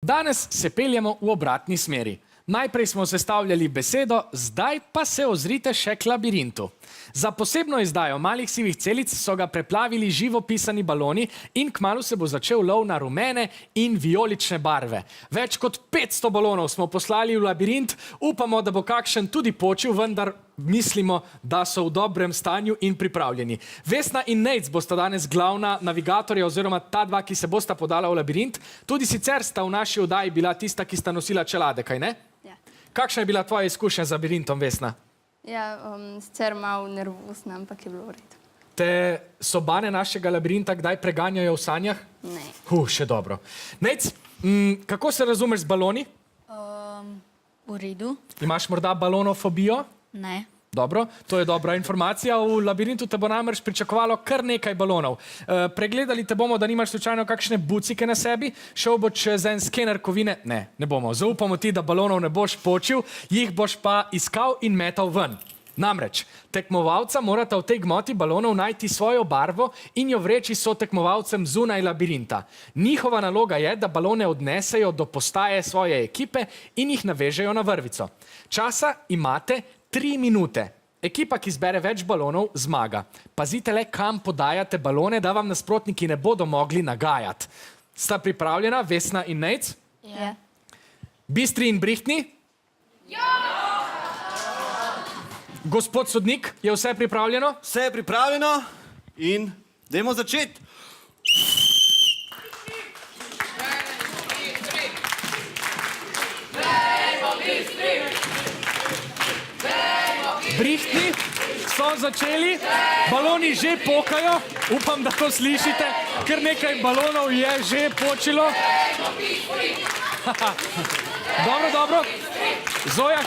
Danes se peljemo v obratni smeri. Najprej smo sestavljali besedo, zdaj pa se ozrite še k labirintu. Za posebno izdajo malih sivih celic so ga preplavili živopisani baloni in kmalu se bo začel lov na rumene in vijolične barve. Več kot 500 balonov smo poslali v labirint, upamo, da bo kakšen tudi počil, vendar mislimo, da so v dobrem stanju in pripravljeni. Vesna in Nejc bosta danes glavna navigatorja oziroma ta dva, ki se bosta podala v labirint. Tudi sicer sta v naši oddaji bila tista, ki sta nosila čelade, kaj ne? Ja. Kakšna je bila tvoja izkušnja z labirintom, Vesna? Ja, sicer malo nervozna, ampak je bilo v redu. Te sobane našega labirinta kdaj preganjajo v sanjah? Ne. Še dobro. Nejc, kako se razumeš z baloni? V redu. Imaš morda balonofobijo? Ne. Dobro, to je dobra informacija. V labirintu te bo namreč pričakovalo kar nekaj balonov. Pregledali te bomo, da nimaš slučajno kakšne bucike na sebi. Šel bo čez en skener kovine. Ne bomo. Zaupamo ti, da balonov ne boš počil, jih boš pa iskal in metal ven. Namreč, tekmovalca morata v tej gmoti balonov najti svojo barvo in jo vreči sotekmovalcem zunaj labirinta. Njihova naloga je, da balone odnesejo do postaje svoje ekipe in jih navežejo na vrvico. Časa imate 3 minute. Ekipa, ki zbere več balonov, zmaga. Pazite le, kam podajate balone, da vam nasprotniki ne bodo mogli nagajati. Sta pripravljena, Vesna in Nejc? Ja. Bistri in Brihtni? Ja! Gospod sodnik, je vse pripravljeno? Vse je pripravljeno in dajmo začeti. Brihtni so začeli, baloni že pokajo, upam, da to slišite, ker nekaj balonov je že počilo. Dobro. Zoja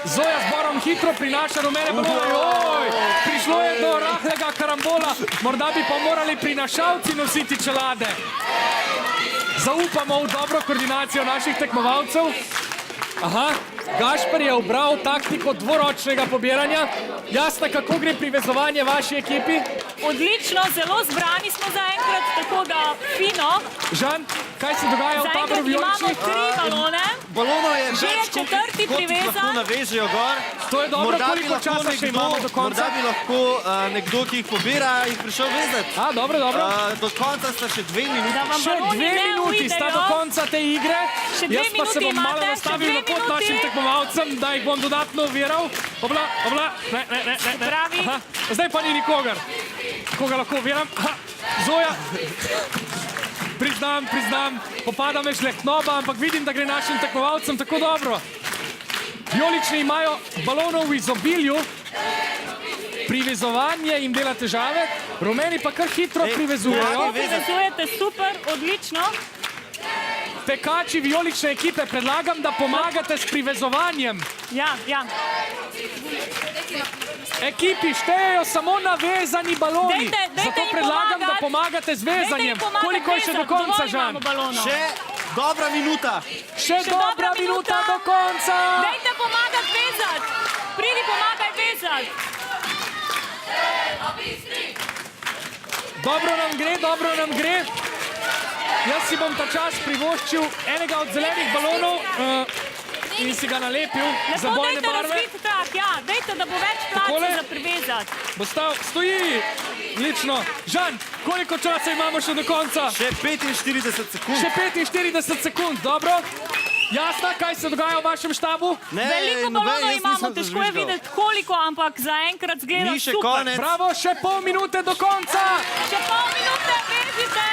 z Borom hitro prinaša rumene balone. Prišlo je do rahlega karambola, morda bi pa morali prinašalci nositi čelade. Zaupamo v dobro koordinacijo naših tekmovalcev. Gašper je ubral taktiko dvoročnega pobiranja. Jasna, kako gre privezovanje vaši ekipi? Odlično, zelo zbrani smo zaenkrat, tako da fino. Žan, kaj se dogaja v taboru vijoličnih? Zaenkrat imamo 3 balone. Balonov je Že je več, četrti kot jih lahko privezan. navežejo gor. To je dobro, koliko časa še imamo do konca? Morda bi lahko nekdo, ki jih pobira, jih prišel vezati. Dobro. Do konca sta še 2 minuti. Da vam Še baloni 2 ne minuti sta uidejo. do konca te igre. Še 2 Jaz pa se minuti bom malo imate, še nastavil 2 na pot minuti. našim tekmovalcem, da jih bom dodatno oviral. Obla. Ne. Pravi. Zdaj pa ni nikogar. Koga lahko oviram? Zoja. Priznam, popada me žlehtnoba, ampak vidim, da gre našim tekmovalcem tako dobro. Vijolični imajo balonov v izobilju, privezovanje jim dela težave, rumeni pa kar hitro privezujejo. Privezujete super, odlično. Tekači vijolične ekipe, predlagam, da pomagate s privezovanjem. Ja. Ekipi štejejo samo navezani baloni. Dajte Zato jim predlagam, da pomagati. pomagate z vezanjem. Koliko je še do konca, Žan? Še dobra minuta. Še dobra minuta do konca. Dajte pomagati vezati. Pridi pomagaj vezati. Dobro nam gre. Jaz si bom ta čas privoščil enega od zelenih balonov in si ga nalepil za Lepo bojne dajte barve. razvit trak, ja. Dajte, da bo več Takole. place za privezati. Bo stal, stoji. Lično. Žan, koliko časa imamo še do konca? Še 45 sekund. Še 45 sekund, dobro. Jasna, kaj se dogaja v vašem štabu? Veliko balonov imamo, težko je videti koliko, ampak zaenkrat zgleda Ni še super. konec. Bravo, še pol minute do konca. Še pol minute, vežite.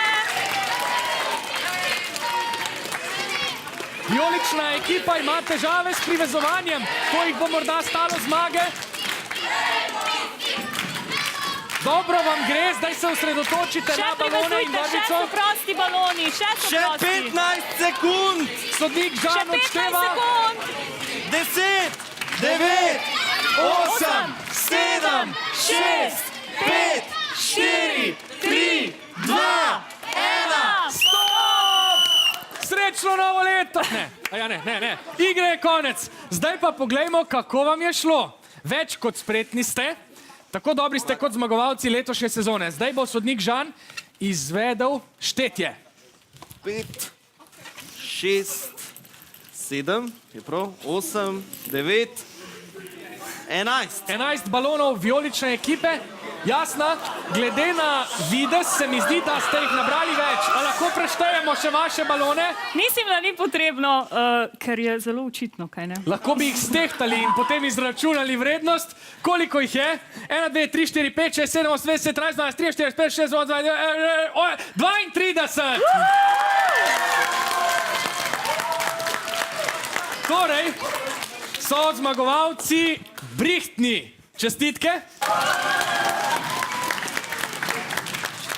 Vijolična ekipa ima težave s privezovanjem. To jih bo morda stalo zmage. Dobro vam gre, zdaj se osredotočite Še na balone in privezujte, še vrvico. so prosti baloni, še so Še prosti. 15 sekund. Sodnik Še Žan 15 odšteva. sekund. 10, 9, 8, 7, 6, 5, 4, 3, 2, 1. Stop! Srečno novo leto! Ne. Igre je konec. Zdaj pa poglejmo, kako vam je šlo. Več kot spretni ste, tako dobri ste kot zmagovalci letošnje sezone. Zdaj bo sodnik Žan izvedel štetje. 5, 6, 7, je prav, 8, 9, 11. 11 balonov vijolične ekipe. Jasna, glede na videz se mi zdi, da ste jih nabrali več. A lahko preštejemo še vaše balone? Mislim, da ni potrebno, ker je zelo očitno, kaj ne? Lahko bi jih stehtali in potem izračunali vrednost. Koliko jih je? 1, 2, 3, 4, 5, 6, 7, 8, 9, 10, 13, 12, 13, 14, 15, 16, 17, 32! Torej, so zmagovalci Brihtni. Čestitke.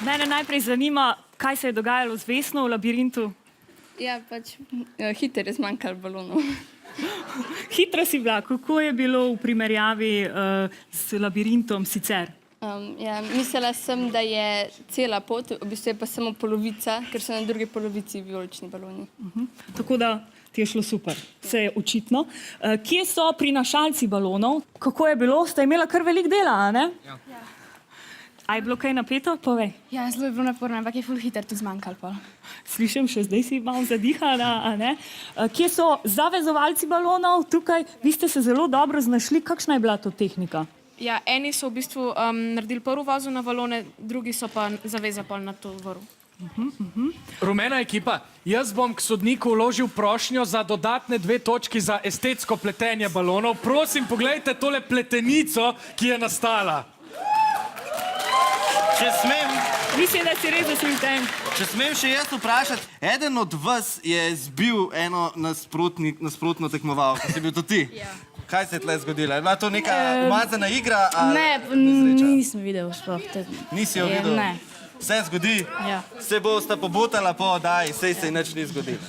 Mene najprej zanima, kaj se je dogajalo z Vesno v labirintu. Ja, pač hitro je zmanjkalo balonov. Hitra si bila, kako je bilo v primerjavi s labirintom sicer? Ja, mislila sem, da je cela pot, v bistvu je pa samo polovica, ker so na drugi polovici vijolični baloni. Tako da ti je šlo super, vse je očitno. Kje so prinašalci balonov? Kako je bilo? Ste imela kar velik dela, a ne? Ja. A je bilo kaj napeto? Povej. Ja, zelo je bilo naporno, ampak je ful hiter tu zmanjkalo pol. Slišim, še zdaj si malo zadihana, a ne? Kje so zavezovalci balonov? Tukaj, vi ste se zelo dobro znašli. Kakšna je bila to tehnika? Ja, eni so v bistvu naredili prvo vazo na balone, drugi so pa zaveza pol na to vrv. Rumena ekipa, jaz bom k sodniku vložil prošnjo za dodatne 2 točki za estetsko pletenje balonov. Prosim, poglejte tole pletenico, ki je nastala. Če smem, Mislim, da si res zaslužen. če smem še jaz vprašati, eden od vas je zbil eno nasprotno tekmovalko, si bil to ti? Ja. Kaj se je tle zgodilo? Je bila to neka umazana igra? Ali Ne, nesreča? nisem videl sploh. Nisi jo videl? Ne. Vse zgodi? Ja. Se bosta pobotala po oddaji, sej se ji nič ni zgodilo.